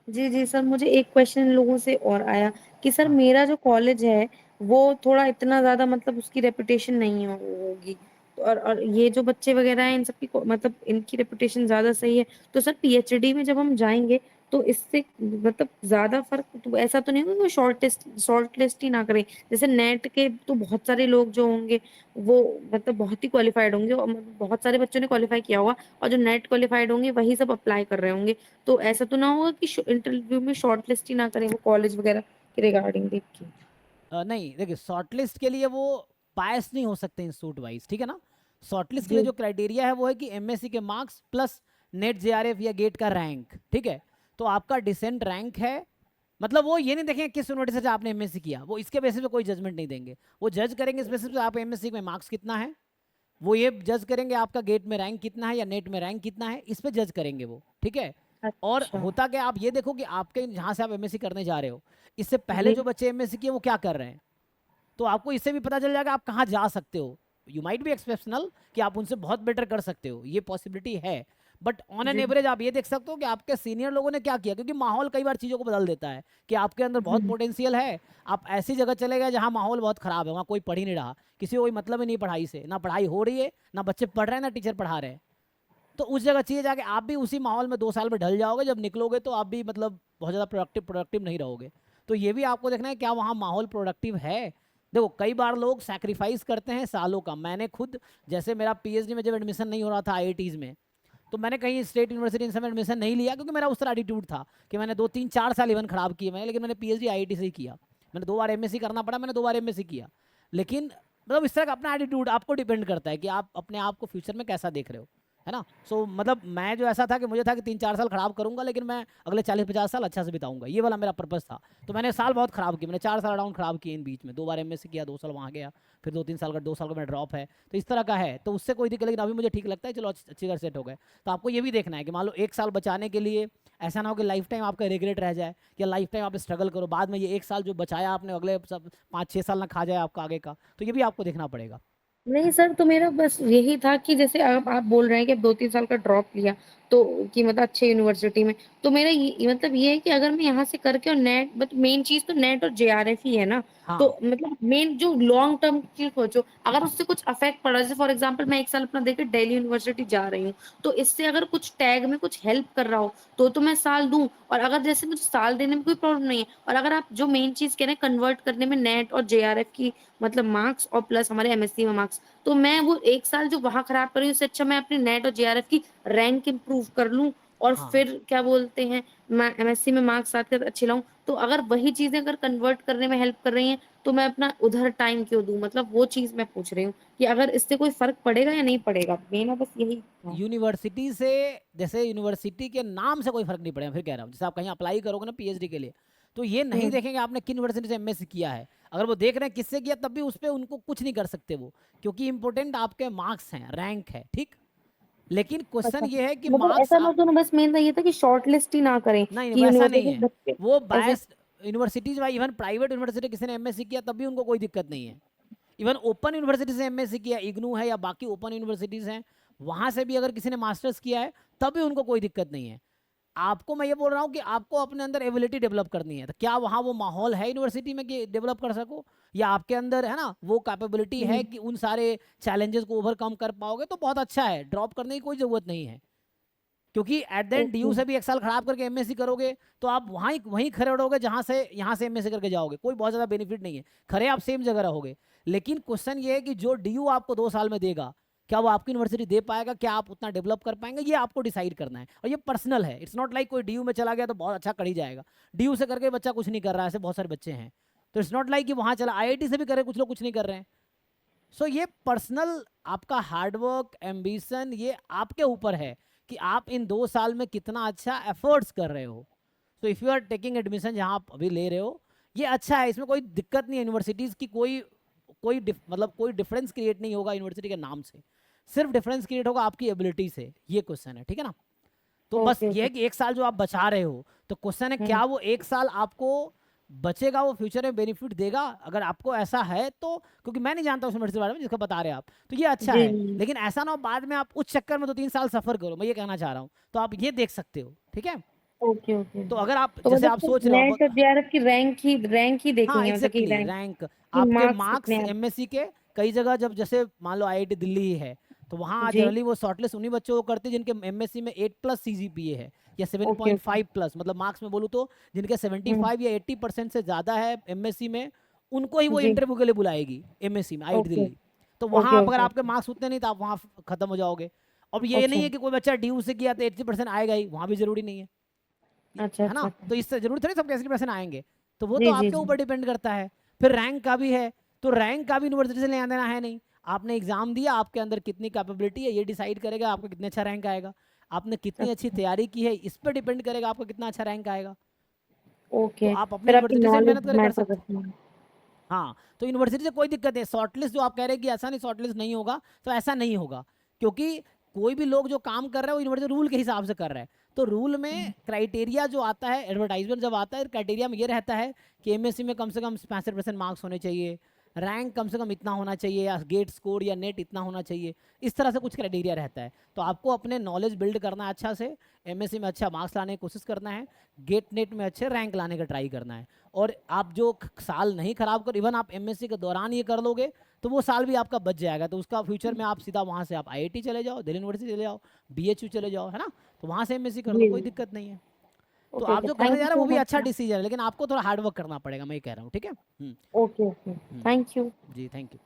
जी, जी sir, मुझे एक question in लोगों से और आया कि सर हाँ मेरा जो कॉलेज है, वो थोड़ा इतना ज़्यादा मतलब उसकी रेपुटेशन नहीं होगी। तो और ये जो बच्चे वग़ैरह हैं इन सब की मतलब इनकी रेपुटेशन ज़्यादा सही है। तो सर पीएचडी में जब हम जाएँगे तो इससे मतलब ज़्यादा फ़र्क तो ऐसा तो नहीं होगा कि वो शॉर्ट लिस्ट ही ना करें? जैसे नेट के तो बहुत सारे लोग जो होंगे वो मतलब बहुत ही क्वालिफ़ाइड होंगे और बहुत सारे बच्चों ने क्वालिफ़ाई किया होगा और जो नेट क्वालिफ़ाइड होंगे वही सब अप्लाई कर रहे होंगे। तो ऐसा तो ना होगा कि इंटरव्यू में शॉर्ट लिस्ट ही ना करें वो कॉलेज वगैरह के रिगार्डिंग देख के? नहीं देखिए, शॉर्टलिस्ट के लिए वो बायस नहीं हो सकते इंस्टीट्यूट वाइज, ठीक है ना। शॉर्टलिस्ट के लिए जी, जो क्राइटेरिया है वो है कि एमएससी के मार्क्स प्लस नेट जेआरएफ या गेट का रैंक, ठीक है। तो आपका डिसेंट रैंक है, मतलब वो ये नहीं देखेंगे किस यूनिवर्सिटी से आपने एमएससी किया, वो इसके बेसिस पे कोई जजमेंट नहीं देंगे। वो जज करेंगे इस बेसिस पे आप एमएससी में मार्क्स कितना है, वो ये जज करेंगे आपका गेट में रैंक कितना है या नेट में रैंक कितना है, इस पे जज करेंगे वो, ठीक है। और अच्छा। होता क्या, आप ये देखो कि आपके जहाँ से आप एमएससी करने जा रहे हो, इससे पहले जी, जो बच्चे एमएससी किए वो क्या कर रहे हैं, तो आपको इससे भी पता चल जाएगा आप कहाँ जा सकते हो। यू माइट बी एक्सेप्शनल कि आप उनसे बहुत बेटर कर सकते हो, ये पॉसिबिलिटी है। बट ऑन एन जी। एवरेज आप ये देख सकते हो कि आपके सीनियर लोगों ने क्या किया, क्योंकि माहौल कई बार चीज़ों को बदल देता है कि आपके अंदर बहुत हुँ, पोटेंशियल है, आप ऐसी जगह चले गए जहाँ माहौल बहुत ख़राब है, वहाँ कोई पढ़ ही नहीं रहा, किसी को कोई मतलब ही नहीं पढ़ाई से, ना पढ़ाई हो रही है, ना बच्चे पढ़ रहे हैं, ना टीचर पढ़ा रहे हैं। तो उस जगह चाहिए जाके आप भी उसी माहौल में 2 साल में ढल जाओगे, जब निकलोगे तो आप भी मतलब बहुत ज़्यादा प्रोडक्टिव प्रोडक्टिव नहीं रहोगे। तो ये भी आपको देखना है क्या वहाँ माहौल प्रोडक्टिव है। देखो कई बार लोग सैक्रिफाइस करते हैं सालों का, मैंने खुद, जैसे मेरा पीएचडी में जब एडमिशन नहीं हो रहा था आईआईटीज़ में, तो मैंने कहीं स्टेट यूनिवर्सिटी इन समय एडमिशन नहीं लिया, क्योंकि मेरा उस तरह एटीट्यूड था कि मैंने 2 3 4 साल इवन खराब किए मैंने, लेकिन मैंने पीएचडी आईआईटी से ही किया। मैंने 2 बार एमएससी करना पड़ा, मैंने 2 बार एमएससी किया। लेकिन मतलब इस तरह का अपना एटीट्यूड आपको डिपेंड करता है कि आप अपने आप को फ्यूचर में कैसा देख रहे हो, है ना। सो मतलब मैं जो ऐसा था कि मुझे था कि 3 4 साल खराब करूंगा, लेकिन मैं अगले 40 50 साल अच्छा से बिताऊंगा, ये वाला मेरा पर्पस था। तो मैंने साल बहुत खराब किए, मैंने 4 साल अराउंड खराब किए इन बीच में, 2 बार एमएससी किया, 2 साल वहाँ गया, फिर 2 3 साल का 2 साल का मेरा ड्रॉप है। तो इस तरह का है, तो उससे कोई दिक्कत, लेकिन अभी मुझे ठीक लगता है, चलो अच्छी तरह सेट हो गए। तो आपको ये भी देखना है कि मान लो 1 साल बचाने के लिए ऐसा ना हो कि लाइफ टाइम आपका रिग्रेट रह जाए, या लाइफ टाइम आप स्ट्रगल करो, बाद में ये 1 साल जो बचाया आपने अगले सब 5 6 साल ना खा जाए आपका आगे का, तो ये भी आपको देखना पड़ेगा। नहीं सर, तो मेरा बस यही था कि जैसे आप बोल रहे हैं कि अब 2-3 साल का ड्रॉप लिया, तो कि मतलब अच्छे यूनिवर्सिटी में, तो मेरा ये मतलब ये है कि अगर मैं यहाँ से करके और नेट बट मेन चीज़ तो नेट और जेआरएफ ही है ना, हाँ तो मतलब मेन जो लॉन्ग टर्म की सोचो, अगर उससे कुछ अफ़ेक्ट पड़ा, जैसे फॉर एग्ज़ाम्पल मैं 1 साल अपना देके दिल्ली यूनिवर्सिटी जा रही हूँ, तो इससे अगर कुछ टैग में कुछ हेल्प कर रहा हो, तो मैं साल दूँ और अगर जैसे मुझे साल देने में कोई प्रॉब्लम नहीं है और अगर आप जो मेन चीज़ कह रहे हैं कन्वर्ट करने में नेट और जेआरएफ की मतलब मार्क्स और प्लस हमारे एमएससी में मार्क्स, तो मैं वो 1 साल जो वहाँ खराब कर रही हूँ, उससे अच्छा मैं अपने नेट और जेआरएफ की रैंक इम्प्रूव कर लूँ और हाँ। फिर क्या बोलते हैं, मैं एमएससी में मार्क्स साथ के साथ अच्छे लाऊँ। तो अगर वही चीज़ें अगर कन्वर्ट करने में हेल्प कर रही हैं, तो मैं अपना उधर टाइम क्यों दूँ? मतलब वो चीज़ मैं पूछ रही हूँ कि अगर इससे कोई फ़र्क पड़ेगा या नहीं पड़ेगा? मेरा बस यही था। यूनिवर्सिटी से, जैसे यूनिवर्सिटी के नाम से कोई फर्क नहीं पड़ेगा, फिर कह रहा हूँ, जैसे आप कहीं अप्लाई करोगे ना पीएचडी के लिए, तो ये नहीं हुँ, देखेंगे आपने किन यूनिवर्सिटी से एमएससी किया है। अगर वो देख रहे हैं किससे किया, तब भी उस पर उनको कुछ नहीं कर सकते वो, क्योंकि इंपॉर्टेंट आपके मार्क्स हैं, रैंक है, ठीक। लेकिन क्वेश्चन अच्छा। ये है कि मतलब मार्क्स, ऐसा ना तो ना बस मेन था ये था कि शॉर्ट लिस्ट ही ना करें नहीं कि वैसा नहीं यूनिवर्सिटी है, बच्चे वो ऐसे bias universities why, even private university किसी ने एमएससी किया तब भी उनको कोई दिक्कत नहीं है। इवन ओपन यूनिवर्सिटी से एमएससी किया, इग्नू है या बाकी ओपन यूनिवर्सिटीज़ हैं, वहाँ से भी अगर किसी ने मास्टर्स किया है तब भी उनको कोई दिक्कत नहीं है। आपको मैं ये बोल रहा हूँ कि आपको अपने अंदर एबिलिटी डेवलप करनी है, तो क्या वहाँ वो माहौल है यूनिवर्सिटी में कि डेवलप कर सको, या आपके अंदर है ना वो कैपेबिलिटी हुँ, है कि उन सारे चैलेंजेस को ओवरकम कर पाओगे, तो बहुत अच्छा है, ड्रॉप करने की कोई ज़रूरत नहीं है। क्योंकि at the end okay. DU से भी 1 साल खराब करके एमएससी करोगे, तो आप वहीं वहीं खड़े रहोगे जहां से यहाँ से एमएससी करके जाओगे, कोई बहुत ज़्यादा बेनिफिट नहीं है, खड़े आप सेम जगह रहोगे। लेकिन क्वेश्चन ये है कि जो डीयू आपको 2 साल में देगा, क्या वो आपकी यूनिवर्सिटी दे पाएगा, क्या आप उतना डेवलप कर पाएंगे, ये आपको डिसाइड करना है। और ये पर्सनल है, इट्स नॉट लाइक कोई डीयू में चला गया तो बहुत अच्छा कर ही जाएगा, डीयू से करके बच्चा कुछ नहीं कर रहा है, ऐसे बहुत सारे बच्चे हैं। तो इट्स नॉट लाइक कि वहाँ चला, आईआईटी से भी करे कुछ लोग कुछ नहीं कर रहे हैं। सो ये पर्सनल आपका हार्डवर्क एम्बिशन, ये आपके ऊपर है कि आप इन 2 साल में कितना अच्छा एफर्ट्स कर रहे हो। So if you are taking admission जहाँ आप अभी ले रहे हो, ये अच्छा है, इसमें कोई दिक्कत नहीं है, यूनिवर्सिटीज़ की मतलब कोई डिफरेंस क्रिएट नहीं होगा यूनिवर्सिटी के नाम से, सिर्फ डिफरेंस क्रिएट होगा आपकी एबिलिटी से, ये क्वेश्चन है, ठीक है ना। तो बस ओके, ये ओके। है कि 1 साल जो आप बचा रहे हो, तो क्वेश्चन है हुँ। क्या वो 1 साल आपको बचेगा, वो फ्यूचर में बेनिफिट देगा, अगर आपको ऐसा है तो। क्योंकि मैं नहीं जानता उस यूनिवर्सिटी के बारे में जिसका बता रहे हैं आप, तो ये अच्छा जी, है। जी। लेकिन ऐसा ना हो बाद में आप उस चक्कर में 2 3 साल सफ़र करो, मैं ये कहना चाह रहा हूँ, तो आप ये देख सकते हो, ठीक है। Okay okay. तो अगर आप तो जैसे मतलब आप सिर्फ सोच रहे हो नेट और जेआरएफ की रैंक ही हाँ देखेंगे, मतलब कि एग्जैक्टली रैंक रैंक की आपके मार्क्स मार्क्स कितने हैं। एमएससी के। कई जगह जब जैसे मान लो आईआईटी दिल्ली ही है, तो वहाँ जी। जनरली वो शॉर्टलिस्ट उन्हीं बच्चों को करते हैं जिनके एमएससी में 8+ सीजीपीए है, या ओके ओके। 7.5+, मतलब मार्क्स में बोलूँ तो जिनके हम्म। 75 या 80% से ज़्यादा है एमएससी में, उनको ही वो जी। इंटरव्यू के लिए बुलाएगी एमएससी में आईआईटी ओके दिल्ली। तो वहाँ ओके आप अगर ओके। आपके मार्क्स उतने नहीं तो आप वहाँ खत्म हो जाओगे। अब ये नहीं अच्छा है कि कोई बच्चा ड्यू से किया तो 80% आएगा ही, वहाँ भी जरूरी नहीं है, अच्छा है ना। अच्छा अच्छा। तो इससे जरूरी थोड़ी सबके 80% आएंगे, तो वो तो जी जी आपके जी। ऊपर डिपेंड करता है। फिर रैंक का भी है, तो रैंक का भी यूनिवर्सिटी से लेना देना है नहीं। आपने एग्जाम दिया, आपके अंदर कितनी कैपेबिलिटी है ये डिसाइड करेगा आपका कितने अच्छा रैंक आएगा। आपने कितनी अच्छी अच्छा। तैयारी की है इस पर डिपेंड करेगा आपका कितना अच्छा रैंक आएगा। तो ओके। आप अपनी फिर आपकी यूनिवर्सिटी से नॉलेज मेहनत कर मैटर सकते हैं। करती है। हाँ, तो यूनिवर्सिटी से कोई दिक्कत है, शॉर्टलिस्ट जो आप कह रहे हैं कि ऐसा नहीं शॉर्टलिस्ट नहीं होगा, तो ऐसा नहीं होगा, क्योंकि कोई भी लोग जो काम कर रहे हैं वो यूनिवर्सिटी रूल के हिसाब से कर रहे हैं। तो रूल में क्राइटेरिया जो आता है, एडवर्टाइजमेंट जब आता है, क्राइटेरिया में ये रहता है कि एमएससी में कम से कम 65% मार्क्स होने चाहिए, रैंक कम से कम इतना होना चाहिए, या गेट स्कोर या नेट इतना होना चाहिए। इस तरह से कुछ क्राइटेरिया रहता है। तो आपको अपने नॉलेज बिल्ड करना है अच्छा से, एमएससी में अच्छा मार्क्स लाने की कोशिश करना है, गेट नेट में अच्छे रैंक लाने का ट्राई करना है। और आप जो साल नहीं खराब कर, इवन आप एमएससी के दौरान ये कर लोगे तो वो साल भी आपका बच जाएगा। तो उसका फ्यूचर में आप सीधा वहाँ से आप आईआईटी चले जाओ, दिल्ली यूनिवर्सिटी चले जाओ, बीएचयू चले जाओ, है ना। तो वहाँ से एमएससी कर लो, जी कोई जी। दिक्कत नहीं है। तो ओके आप ओके, जो करने थैंक जा यू रहे हो सो वो भी अच्छा मच। डिसीजन है, लेकिन आपको थोड़ा हार्ड वर्क करना पड़ेगा, मैं ये कह रहा हूँ, ठीक है। Okay okay. Hmm, thank you. जी थैंक यू।